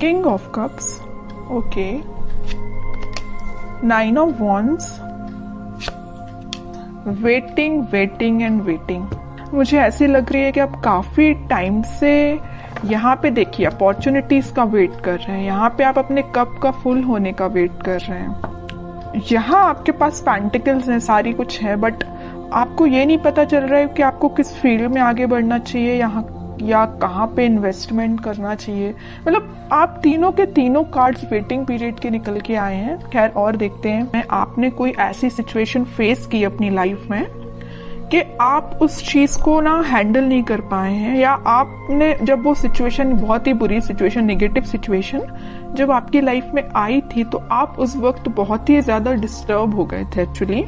King of cups, okay, 9 of wands, waiting waiting and waiting. मुझे ऐसी लग रही है कि आप काफी टाइम से यहाँ पे देखिए अपॉर्चुनिटीज का वेट कर रहे हैं, यहाँ पे आप अपने कप का फुल होने का वेट कर रहे हैं। यहाँ आपके पास पेंटिकल्स हैं, सारी कुछ है, बट आपको ये नहीं पता चल रहा है कि आपको किस फील्ड में आगे बढ़ना चाहिए यहाँ या कहाँ पे इन्वेस्टमेंट करना चाहिए। मतलब आप तीनों के तीनों कार्ड्स वेटिंग पीरियड के निकल के आए हैं। खैर और देखते हैं, आपने कोई ऐसी सिचुएशन फेस की अपनी लाइफ में कि आप उस चीज को ना हैंडल नहीं कर पाए हैं, या आपने जब वो सिचुएशन, बहुत ही बुरी सिचुएशन, नेगेटिव सिचुएशन जब आपकी लाइफ में आई थी तो आप उस वक्त बहुत ही ज्यादा डिस्टर्ब हो गए थे एक्चुअली,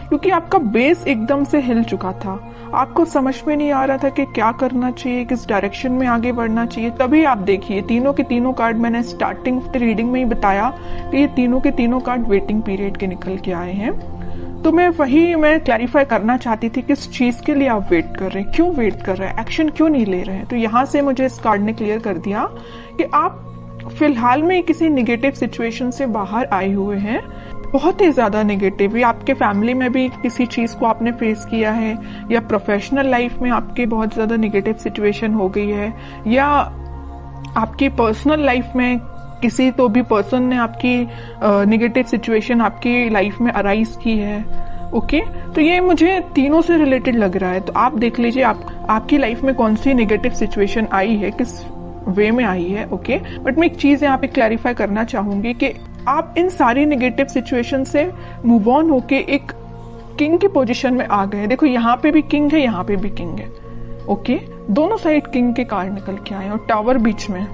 क्योंकि आपका बेस एकदम से हिल चुका था। आपको समझ में नहीं आ रहा था कि क्या करना चाहिए, किस डायरेक्शन में आगे बढ़ना चाहिए। तभी आप देखिए तीनों के तीनों कार्ड, मैंने स्टार्टिंग ऑफ द रीडिंग में ही बताया कि ये तीनों के तीनों कार्ड वेटिंग पीरियड के निकल के आए हैं। तो मैं क्लैरिफाई करना चाहती थी किस चीज के लिए आप वेट कर रहे हैं, क्यों वेट कर रहे हैं, एक्शन क्यों नहीं ले रहे हैं। तो यहाँ से मुझे इस कार्ड ने क्लियर कर दिया कि आप फिलहाल में किसी निगेटिव सिचुएशन से बाहर आए हुए हैं, बहुत ही ज्यादा नेगेटिव, या आपके फैमिली में भी किसी चीज को आपने फेस किया है, या प्रोफेशनल लाइफ में आपके बहुत ज्यादा नेगेटिव सिचुएशन हो गई है, या आपकी पर्सनल लाइफ में किसी तो भी पर्सन ने आपकी नेगेटिव सिचुएशन आपकी लाइफ में अराइज की है। ओके, तो ये मुझे तीनों से रिलेटेड लग रहा है। तो आप देख लीजिए आपकी लाइफ में कौन सी नेगेटिव सिचुएशन आई है, किस वे में आई है। ओके, बट मैं एक चीज यहाँ पे क्लैरिफाई करना चाहूंगी कि आप इन सारी नेगेटिव सिचुएशन से मूव ऑन होके एक किंग की पोजीशन में आ गए। देखो यहाँ पे भी किंग है, यहाँ पे भी किंग है। ओके, दोनों साइड किंग के कार्ड निकल के आए और टावर बीच में।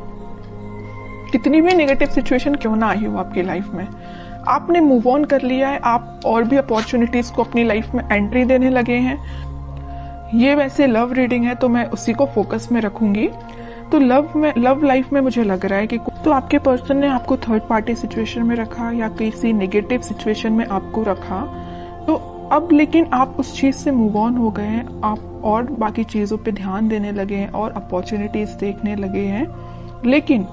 कितनी भी नेगेटिव सिचुएशन क्यों ना आई हो आपकी लाइफ में, आपने मूव ऑन कर लिया है, आप और भी अपॉर्चुनिटीज को अपनी लाइफ में एंट्री देने लगे हैं। ये वैसे लव रीडिंग है तो मैं उसी को फोकस में रखूंगी। तो लव लाइफ में मुझे लग रहा है कि तो आपके पर्सन ने आपको थर्ड पार्टी सिचुएशन में रखा या किसी नेगेटिव सिचुएशन में आपको रखा, तो अब लेकिन आप उस चीज से मूव ऑन हो गए हैं, आप और बाकी चीजों पे ध्यान देने लगे हैं और अपॉर्चुनिटीज देखने लगे हैं। लेकिन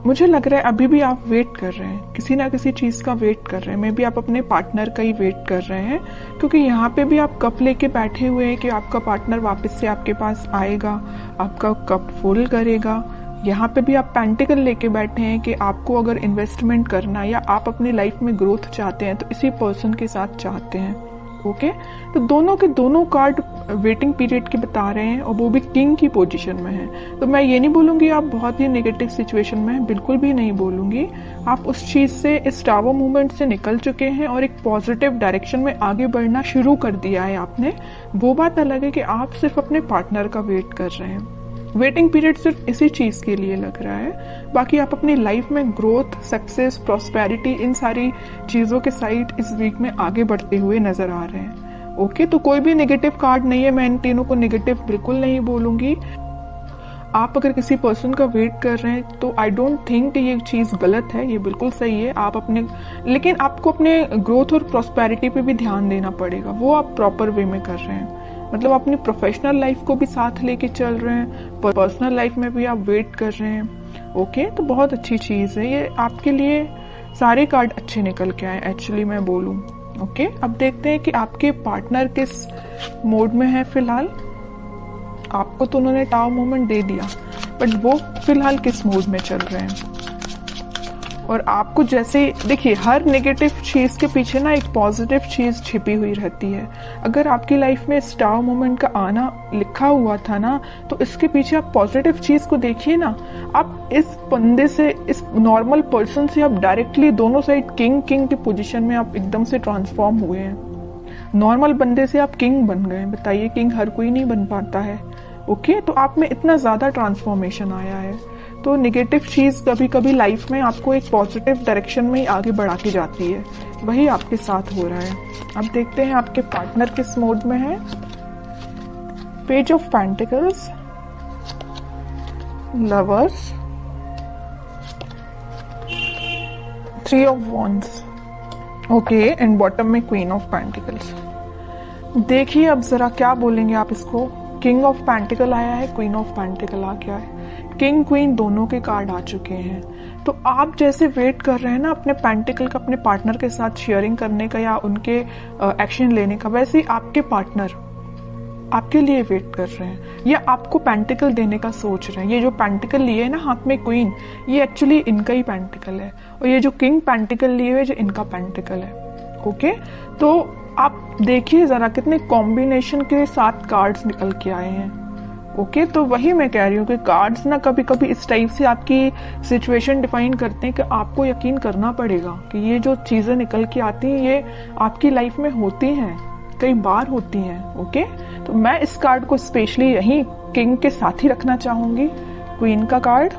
मुझे लग रहा है अभी भी आप वेट कर रहे हैं, किसी ना किसी चीज का वेट कर रहे हैं। मे बी आप अपने पार्टनर का ही वेट कर रहे हैं, क्योंकि यहाँ पे भी आप कप लेके बैठे हुए हैं कि आपका पार्टनर वापस से आपके पास आएगा, आपका कप फुल करेगा। यहाँ पे भी आप पेंटिकल लेके बैठे हैं कि आपको अगर इन्वेस्टमेंट करना है या आप अपनी लाइफ में ग्रोथ चाहते हैं तो इसी पर्सन के साथ चाहते हैं। ओके, तो दोनों के दोनों कार्ड वेटिंग पीरियड के बता रहे हैं और वो भी किंग की पोजीशन में है। तो मैं ये नहीं बोलूंगी आप बहुत ही नेगेटिव सिचुएशन में हैं, बिल्कुल भी नहीं बोलूंगी। आप उस चीज से, इस टावर मूवमेंट से निकल चुके हैं और एक पॉजिटिव डायरेक्शन में आगे बढ़ना शुरू कर दिया है आपने। वो बात अलग है कि आप सिर्फ अपने पार्टनर का वेट कर रहे हैं। वेटिंग पीरियड सिर्फ इसी चीज के लिए लग रहा है, बाकी आप अपनी लाइफ में ग्रोथ, सक्सेस, प्रॉस्पेरिटी, इन सारी चीजों के साइड इस वीक में आगे बढ़ते हुए नजर आ रहे हैं। ओके, तो कोई भी नेगेटिव कार्ड नहीं है, मैं इन तीनों को नेगेटिव बिल्कुल नहीं बोलूंगी। आप अगर किसी पर्सन का वेट कर रहे हैं तो आई डोंट थिंक कि ये चीज गलत है, ये बिल्कुल सही है। आप अपने, लेकिन आपको अपने ग्रोथ और प्रॉस्पेरिटी पे भी ध्यान देना पड़ेगा, वो आप प्रॉपर वे में कर रहे हैं। मतलब अपनी प्रोफेशनल लाइफ को भी साथ लेके चल रहे हैं, पर्सनल लाइफ में भी आप वेट कर रहे हैं। ओके, तो बहुत अच्छी चीज है ये, आपके लिए सारे कार्ड अच्छे निकल के आए एक्चुअली मैं बोलूं। ओके, अब देखते हैं कि आपके पार्टनर किस मोड में है फिलहाल। आपको तो उन्होंने टावर मूवमेंट दे दिया, बट वो फिलहाल किस मोड में चल रहे हैं। और आपको जैसे देखिए, हर नेगेटिव चीज के पीछे ना एक पॉजिटिव चीज छिपी हुई रहती है। अगर आपकी लाइफ में स्टार मोमेंट का आना लिखा हुआ था ना, तो इसके पीछे आप पॉजिटिव चीज को देखिए ना। आप इस बंदे से, इस नॉर्मल पर्सन से आप डायरेक्टली दोनों साइड किंग की पोजीशन में आप एकदम से ट्रांसफॉर्म हुए हैं। नॉर्मल बंदे से आप किंग बन गए। बताइए, किंग हर कोई नहीं बन पाता है। ओके, तो आप में इतना ज्यादा ट्रांसफॉर्मेशन आया है। तो नेगेटिव चीज कभी कभी लाइफ में आपको एक पॉजिटिव डायरेक्शन में ही आगे बढ़ा के जाती है, वही आपके साथ हो रहा है। अब देखते हैं आपके पार्टनर किस मोड में है। Page of pentacles, lovers, 3 of wands, okay, and bottom में क्वीन ऑफ पेंटिकल्स। देखिए अब जरा क्या बोलेंगे आप इसको। किंग ऑफ पेंटिकल आया है, क्वीन ऑफ पेंटिकल आ गया है। किंग क्वीन दोनों के कार्ड आ चुके हैं। तो आप जैसे वेट कर रहे हैं ना अपने पेंटिकल का अपने पार्टनर के साथ शेयरिंग करने का या उनके एक्शन लेने का, वैसे ही आपके पार्टनर आपके लिए वेट कर रहे हैं या आपको पेंटिकल देने का सोच रहे हैं। ये जो पेंटिकल लिए है ना हाथ में क्वीन, ये एक्चुअली इनका ही पेंटिकल है, और ये जो किंग पेंटिकल लिए हुए जो इनका पेंटिकल है। ओके, तो आप देखिए जरा कितने कॉम्बिनेशन के साथ कार्ड्स निकल के आए हैं। ओके, तो वही मैं कह रही हूँ कि कार्ड्स ना कभी कभी इस टाइप से आपकी सिचुएशन डिफाइन करते हैं कि आपको यकीन करना पड़ेगा कि ये जो चीजें निकल के आती हैं ये आपकी लाइफ में होती हैं, कई बार होती हैं। ओके, तो मैं इस कार्ड को स्पेशली यही किंग के साथ ही रखना चाहूंगी, क्वीन का कार्ड।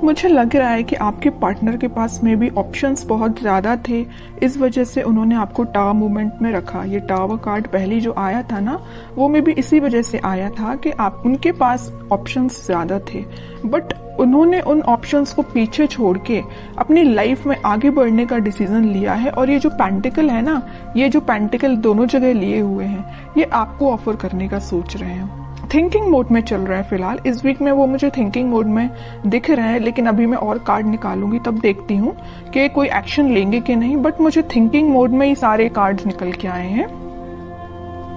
मुझे लग रहा है कि आपके पार्टनर के पास में भी ऑप्शंस बहुत ज्यादा थे, इस वजह से उन्होंने आपको टावर मूवमेंट में रखा। ये टावर कार्ड पहली जो आया था ना, वो में भी इसी वजह से आया था कि आप उनके पास ऑप्शंस ज्यादा थे, बट उन्होंने उन ऑप्शंस को पीछे छोड़ के अपनी लाइफ में आगे बढ़ने का डिसीजन लिया है। और ये जो पेंटिकल है ना, ये जो पेंटिकल दोनों जगह लिए हुए हैं, ये आपको ऑफर करने का सोच रहे हैं। थिंकिंग मोड में चल रहा है फिलहाल, इस वीक में वो मुझे थिंकिंग मोड में दिख रहे हैं, लेकिन अभी मैं और कार्ड निकालूंगी तब देखती हूँ कि कोई एक्शन लेंगे कि नहीं, बट मुझे थिंकिंग मोड में ही सारे कार्ड्स निकल के आए हैं।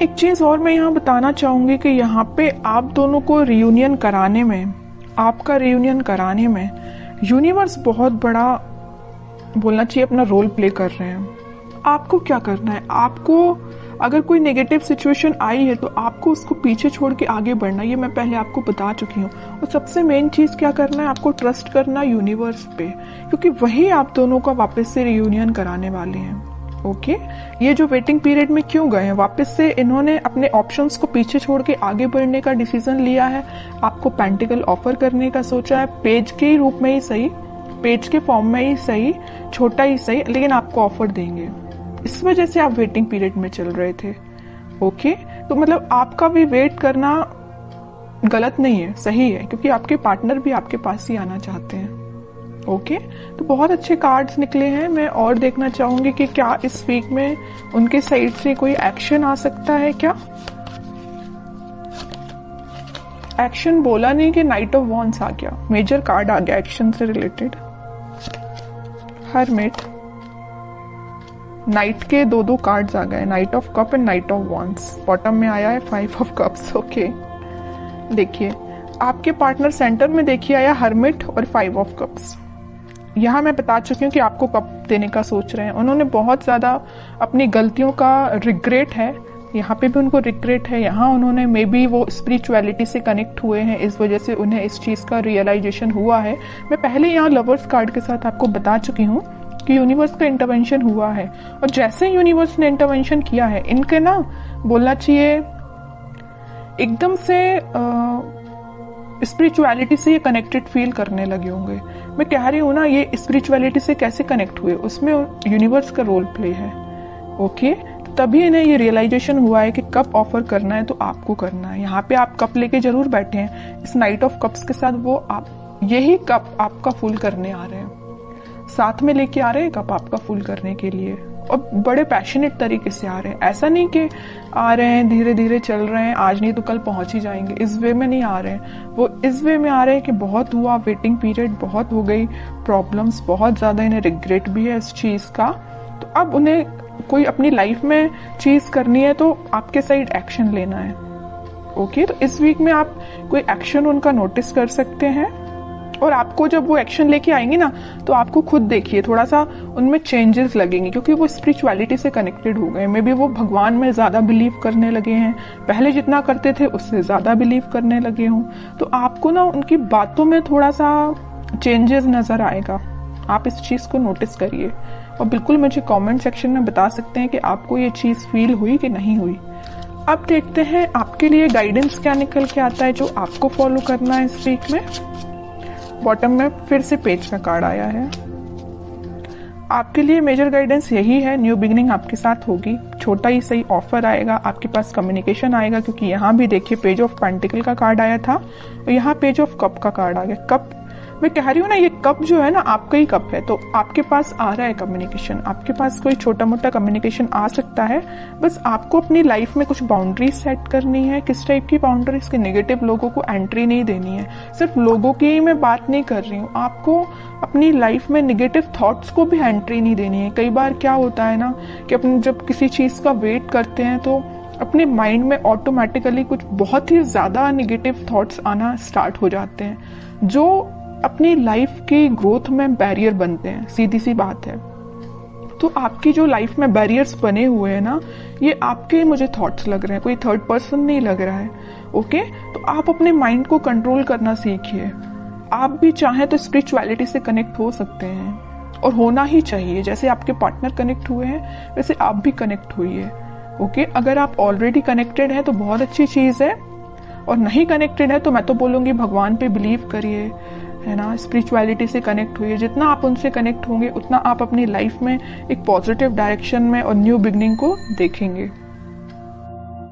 एक चीज और मैं यहाँ बताना चाहूंगी कि यहाँ पे आप दोनों को रियूनियन कराने में, आपका रियूनियन कराने में यूनिवर्स बहुत बड़ा बोलना चाहिए अपना रोल प्ले कर रहे हैं। आपको क्या करना है, आपको अगर कोई नेगेटिव सिचुएशन आई है तो आपको उसको पीछे छोड़ के आगे बढ़ना, ये मैं पहले आपको बता चुकी हूँ। और सबसे मेन चीज क्या करना है, आपको ट्रस्ट करना यूनिवर्स पे, क्योंकि वही आप दोनों का वापस से रियूनियन कराने वाले हैं। ओके, ये जो वेटिंग पीरियड में क्यों गए हैं, वापस से इन्होंने अपने ऑप्शंस को पीछे छोड़ के आगे बढ़ने का डिसीजन लिया है। आपको पेंटिकल ऑफर करने का सोचा है, पेज के रूप में ही सही, पेज के फॉर्म में ही सही, छोटा ही सही, लेकिन आपको ऑफर देंगे। इस वजह से आप वेटिंग पीरियड में चल रहे थे। ओके, तो मतलब आपका भी वेट करना गलत नहीं है, सही है, क्योंकि आपके पार्टनर भी आपके पास ही आना चाहते हैं। ओके, तो बहुत अच्छे कार्ड्स निकले हैं। मैं और देखना चाहूंगी कि क्या इस वीक में उनके साइड से कोई एक्शन आ सकता है। क्या एक्शन बोला नहीं कि नाइट ऑफ वॉन्ड्स आ गया, मेजर कार्ड आ गया एक्शन से रिलेटेड। हरमिट, नाइट के दो कार्ड्स आ गए, night of cup and night of wands. Bottom में आया है 5 ऑफ कप्स। ओके, देखिए आपके पार्टनर सेंटर में देखिए आया हरमिट और 5 ऑफ कप्स। यहाँ मैं बता चुकी हूँ कि आपको कप देने का सोच रहे हैं। उन्होंने बहुत ज्यादा अपनी गलतियों का रिग्रेट है, यहाँ पे भी उनको रिग्रेट है, यहाँ उन्होंने मे बी वो स्पिरिचुअलिटी से कनेक्ट हुए हैं, इस वजह से उन्हें इस चीज का रियलाइजेशन हुआ है। मैं पहले यहाँ लवर्स कार्ड के साथ आपको बता चुकी हूँ कि यूनिवर्स का इंटरवेंशन हुआ है, और जैसे यूनिवर्स ने इंटरवेंशन किया है, इनके ना बोलना चाहिए एकदम से स्पिरिचुअलिटी से ये कनेक्टेड फील करने लगे होंगे। मैं कह रही हूँ ना, ये स्पिरिचुअलिटी से कैसे कनेक्ट हुए, उसमें यूनिवर्स का रोल प्ले है। ओके, तभी इन्हें ये रियलाइजेशन हुआ है कि कप ऑफर करना है तो आपको करना है। यहाँ पे आप कप लेके जरूर बैठे हैं, इस नाइट ऑफ कप्स के साथ वो आप यही कप आपका फुल करने आ रहे हैं, साथ में लेके आ रहे हैं कप आपका फुल करने के लिए, और बड़े पैशनेट तरीके से आ रहे हैं। ऐसा नहीं कि आ रहे हैं धीरे धीरे चल रहे हैं, आज नहीं तो कल पहुंच ही जाएंगे, इस वे में नहीं आ रहे हैं। वो इस वे में आ रहे हैं कि बहुत हुआ, वेटिंग पीरियड बहुत हो गई, प्रॉब्लम्स बहुत ज्यादा, इन्हें रिग्रेट भी है इस चीज का। तो अब उन्हें कोई अपनी लाइफ में चीज करनी है तो आपके साइड एक्शन लेना है। ओके, तो इस वीक में आप कोई एक्शन उनका नोटिस कर सकते हैं, और आपको जब वो एक्शन लेके आएंगे ना, तो आपको खुद देखिए थोड़ा सा उनमें चेंजेस लगेंगे, क्योंकि वो स्पिरिचुअलिटी से कनेक्टेड हो गए। मे बी वो भगवान में ज्यादा बिलीव करने लगे हैं, पहले जितना करते थे उससे ज्यादा बिलीव करने लगे हों। तो आपको ना उनकी बातों में थोड़ा सा चेंजेस नजर आएगा, आप इस चीज को नोटिस करिए, और बिल्कुल मुझे कमेंट सेक्शन में बता सकते हैं कि आपको ये चीज फील हुई कि नहीं हुई। अब देखते हैं आपके लिए गाइडेंस क्या निकल के आता है जो आपको फॉलो करना है इस वीक में। बॉटम में फिर से पेज का कार्ड आया है। आपके लिए मेजर गाइडेंस यही है, न्यू बिगिनिंग आपके साथ होगी, छोटा ही सही ऑफर आएगा, आपके पास कम्युनिकेशन आएगा, क्योंकि यहाँ भी देखिए पेज ऑफ पेंटिकल का कार्ड आया था और यहाँ पेज ऑफ कप का कार्ड आ गया। कप मैं कह रही हूँ ना, ये कप जो है ना आपका ही कप है, तो आपके पास आ रहा है कम्युनिकेशन, आपके पास कोई छोटा मोटा कम्युनिकेशन आ सकता है। बस आपको अपनी लाइफ में कुछ बाउंड्रीज सेट करनी है। किस टाइप की बाउंड्रीज? के नेगेटिव लोगों को एंट्री नहीं देनी है। सिर्फ लोगों की ही मैं बात नहीं कर रही हूँ, आपको अपनी लाइफ में नेगेटिव थॉट्स को भी एंट्री नहीं देनी है। कई बार क्या होता है ना कि अपन जब किसी चीज का वेट करते हैं तो अपने माइंड में ऑटोमेटिकली कुछ बहुत ही ज्यादा नेगेटिव थॉट्स आना स्टार्ट हो जाते हैं, जो अपनी लाइफ की ग्रोथ में बैरियर बनते हैं। सीधी सी बात है। तो आपकी जो लाइफ में बैरियर्स बने हुए हैं ना, ये आपके मुझे थॉट्स लग रहे हैं, कोई थर्ड पर्सन नहीं लग रहा है। ओके, तो आप अपने माइंड को कंट्रोल करना सीखिए। आप भी चाहें तो स्पिरिचुअलिटी से कनेक्ट हो सकते हैं, और होना ही चाहिए। जैसे आपके पार्टनर कनेक्ट हुए हैं वैसे आप भी कनेक्ट हुई। ओके, अगर आप ऑलरेडी कनेक्टेड हैं तो बहुत अच्छी चीज है, और नहीं कनेक्टेड है तो मैं तो बोलूंगी भगवान पे बिलीव करिए, है ना, स्पिरिचुअलिटी से कनेक्ट हुई है। जितना आप उनसे कनेक्ट होंगे उतना आप अपनी लाइफ में एक पॉजिटिव डायरेक्शन में और न्यू बिगनिंग को देखेंगे।